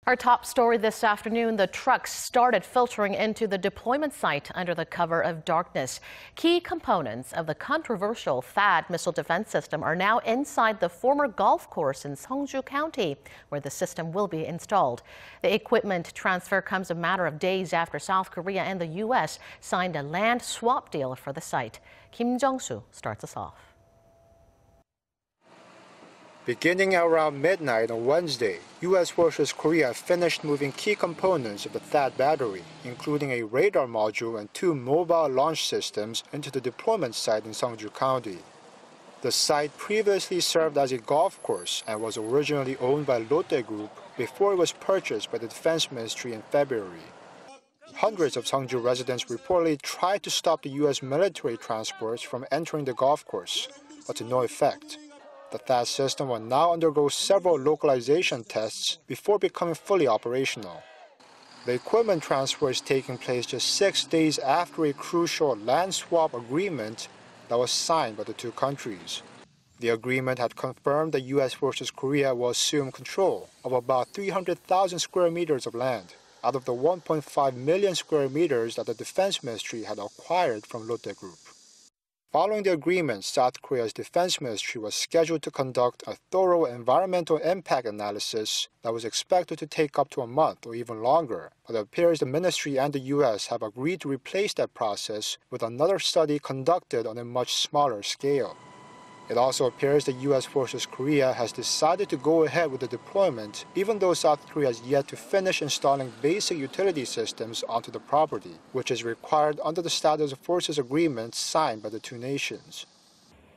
Our top story this afternoon, the trucks started filtering into the deployment site under the cover of darkness. Key components of the controversial THAAD missile defense system are now inside the former golf course in Seongju County, where the system will be installed. The equipment transfer comes a matter of days after South Korea and the U.S. signed a land swap deal for the site. Jung-soo starts us off. Beginning around midnight on Wednesday, U.S. versus Korea finished moving key components of the THAAD battery, including a radar module and 2 mobile launch systems, into the deployment site in Seongju County. The site previously served as a golf course and was originally owned by Lotte Group before it was purchased by the Defense Ministry in February. Hundreds of Seongju residents reportedly tried to stop the U.S. military transports from entering the golf course, but to no effect. The THAAD system will now undergo several localization tests before becoming fully operational. The equipment transfer is taking place just 6 days after a crucial land swap agreement that was signed by the two countries. The agreement had confirmed that U.S. versus Korea will assume control of about 300,000 square meters of land out of the 1.5 million square meters that the Defense Ministry had acquired from Lotte Group. Following the agreement, South Korea's Defense Ministry was scheduled to conduct a thorough environmental impact analysis that was expected to take up to a month or even longer, but it appears the ministry and the U.S. have agreed to replace that process with another study conducted on a much smaller scale. It also appears that U.S. versus Korea has decided to go ahead with the deployment, even though South Korea has yet to finish installing basic utility systems onto the property, which is required under the Status of Forces Agreement signed by the two nations.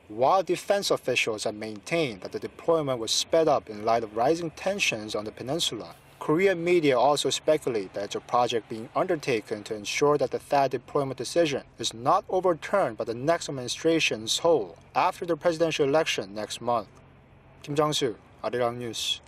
While defense officials have maintained that the deployment was sped up in light of rising tensions on the peninsula, Korean media also speculate that it's a project being undertaken to ensure that the THAAD deployment decision is not overturned by the next administration as whole after the presidential election next month. Jung-soo, Arirang News.